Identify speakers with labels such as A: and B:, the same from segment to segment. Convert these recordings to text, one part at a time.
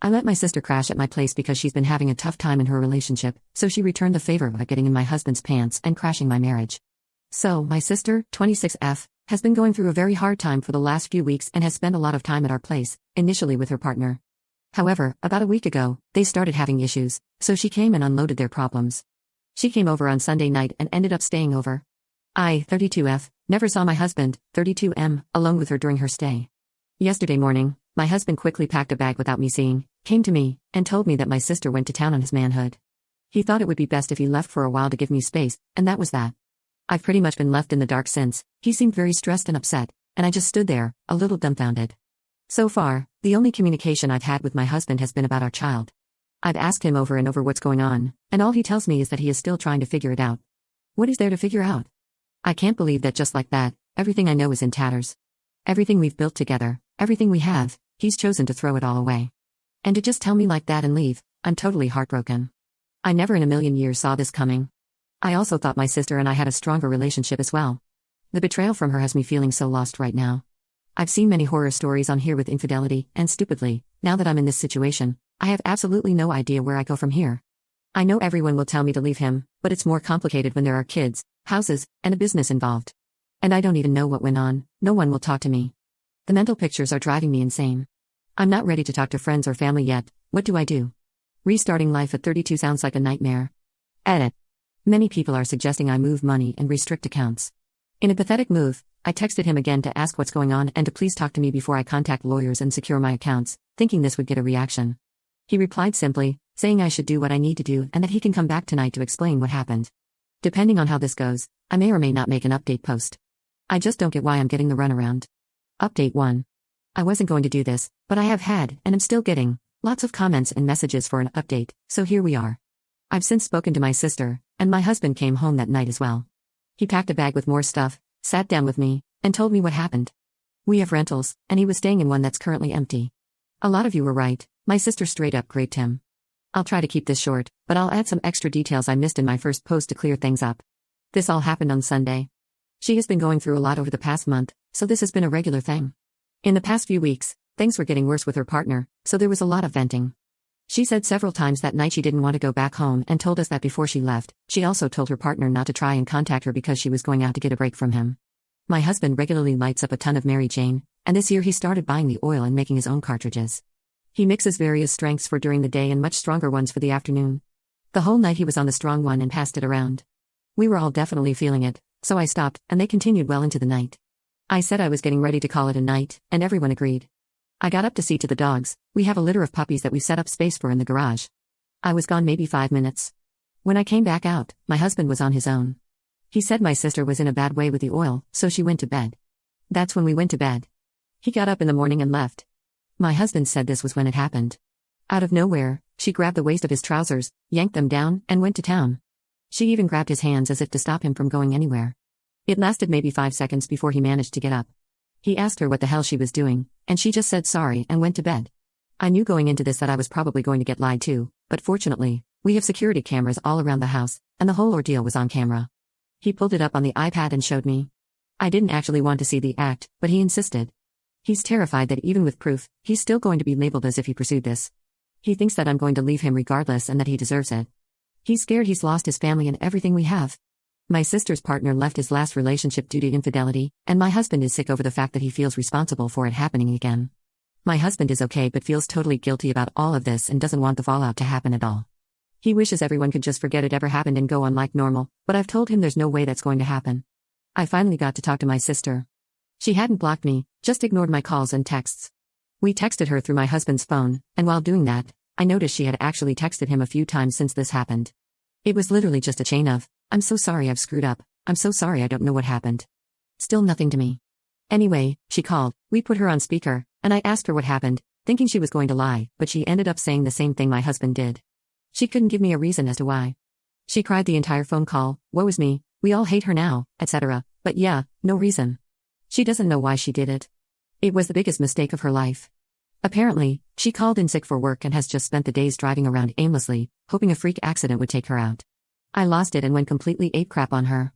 A: I let my sister crash at my place because she's been having a tough time in her relationship, so she returned the favor by getting in my husband's pants and crashing my marriage. So, my sister, 26F, has been going through a very hard time for the last few weeks and has spent a lot of time at our place, initially with her partner. However, about a week ago, they started having issues, so she came and unloaded their problems. She came over on Sunday night and ended up staying over. I, 32F, never saw my husband, 32M, alone with her during her stay. Yesterday morning, my husband quickly packed a bag without me seeing, came to me, and told me that my sister went to town on his manhood. He thought it would be best if he left for a while to give me space, and that was that. I've pretty much been left in the dark since. He seemed very stressed and upset, and I just stood there, a little dumbfounded. So far, the only communication I've had with my husband has been about our child. I've asked him over and over what's going on, and all he tells me is that he is still trying to figure it out. What is there to figure out? I can't believe that just like that, everything I know is in tatters. Everything we've built together, everything we have, he's chosen to throw it all away. And to just tell me like that and leave, I'm totally heartbroken. I never in a million years saw this coming. I also thought my sister and I had a stronger relationship as well. The betrayal from her has me feeling so lost right now. I've seen many horror stories on here with infidelity, and stupidly, now that I'm in this situation, I have absolutely no idea where I go from here. I know everyone will tell me to leave him, but it's more complicated when there are kids, houses, and a business involved. And I don't even know what went on, no one will talk to me. The mental pictures are driving me insane. I'm not ready to talk to friends or family yet. What do I do? Restarting life at 32 sounds like a nightmare. Edit. Many people are suggesting I move money and restrict accounts. In a pathetic move, I texted him again to ask what's going on and to please talk to me before I contact lawyers and secure my accounts, thinking this would get a reaction. He replied simply, saying I should do what I need to do and that he can come back tonight to explain what happened. Depending on how this goes, I may or may not make an update post. I just don't get why I'm getting the runaround. Update 1. I wasn't going to do this, but I have had, and am still getting, lots of comments and messages for an update, so here we are. I've since spoken to my sister, and my husband came home that night as well. He packed a bag with more stuff, sat down with me, and told me what happened. We have rentals, and he was staying in one that's currently empty. A lot of you were right, my sister straight up raped him. I'll try to keep this short, but I'll add some extra details I missed in my first post to clear things up. This all happened on Sunday. She has been going through a lot over the past month, so this has been a regular thing. In the past few weeks, things were getting worse with her partner, so there was a lot of venting. She said several times that night she didn't want to go back home and told us that before she left, she also told her partner not to try and contact her because she was going out to get a break from him. My husband regularly lights up a ton of Mary Jane, and this year he started buying the oil and making his own cartridges. He mixes various strengths for during the day and much stronger ones for the afternoon. The whole night he was on the strong one and passed it around. We were all definitely feeling it, so I stopped, and they continued well into the night. I said I was getting ready to call it a night, and everyone agreed. I got up to see to the dogs. We have a litter of puppies that we've set up space for in the garage. I was gone maybe 5 minutes. When I came back out, my husband was on his own. He said my sister was in a bad way with the oil, so she went to bed. That's when we went to bed. He got up in the morning and left. My husband said this was when it happened. Out of nowhere, she grabbed the waist of his trousers, yanked them down, and went to town. She even grabbed his hands as if to stop him from going anywhere. It lasted maybe 5 seconds before he managed to get up. He asked her what the hell she was doing, and she just said sorry and went to bed. I knew going into this that I was probably going to get lied to, but fortunately, we have security cameras all around the house, and the whole ordeal was on camera. He pulled it up on the iPad and showed me. I didn't actually want to see the act, but he insisted. He's terrified that even with proof, he's still going to be labeled as if he pursued this. He thinks that I'm going to leave him regardless and that he deserves it. He's scared he's lost his family and everything we have. My sister's partner left his last relationship due to infidelity, and my husband is sick over the fact that he feels responsible for it happening again. My husband is okay but feels totally guilty about all of this and doesn't want the fallout to happen at all. He wishes everyone could just forget it ever happened and go on like normal, but I've told him there's no way that's going to happen. I finally got to talk to my sister. She hadn't blocked me, just ignored my calls and texts. We texted her through my husband's phone, and while doing that, I noticed she had actually texted him a few times since this happened. It was literally just a chain of, "I'm so sorry I've screwed up, I'm so sorry I don't know what happened." Still nothing to me. Anyway, she called, we put her on speaker, and I asked her what happened, thinking she was going to lie, but she ended up saying the same thing my husband did. She couldn't give me a reason as to why. She cried the entire phone call, woe is me, we all hate her now, etc., but yeah, no reason. She doesn't know why she did it. It was the biggest mistake of her life. Apparently, she called in sick for work and has just spent the days driving around aimlessly, hoping a freak accident would take her out. I lost it and went completely apecrap on her.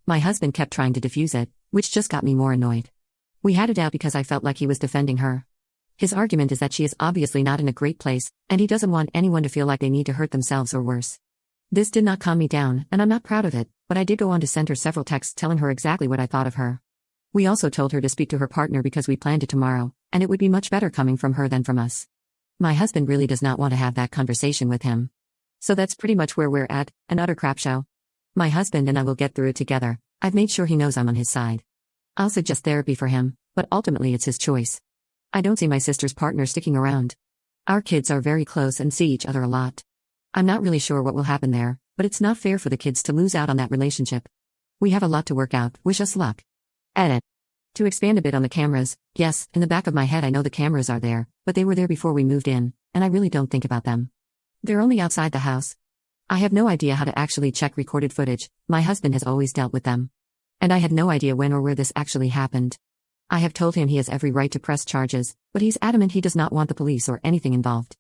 A: My husband kept trying to defuse it, which just got me more annoyed. We had it out because I felt like he was defending her. His argument is that she is obviously not in a great place, and he doesn't want anyone to feel like they need to hurt themselves or worse. This did not calm me down, and I'm not proud of it, but I did go on to send her several texts telling her exactly what I thought of her. We also told her to speak to her partner because we planned it tomorrow, and it would be much better coming from her than from us. My husband really does not want to have that conversation with him. So that's pretty much where we're at, an utter crap show. My husband and I will get through it together. I've made sure he knows I'm on his side. I'll suggest therapy for him, but ultimately it's his choice. I don't see my sister's partner sticking around. Our kids are very close and see each other a lot. I'm not really sure what will happen there, but it's not fair for the kids to lose out on that relationship. We have a lot to work out, wish us luck. Edit. To expand a bit on the cameras, yes, in the back of my head I know the cameras are there, but they were there before we moved in, and I really don't think about them. They're only outside the house. I have no idea how to actually check recorded footage, my husband has always dealt with them. And I had no idea when or where this actually happened. I have told him he has every right to press charges, but he's adamant he does not want the police or anything involved.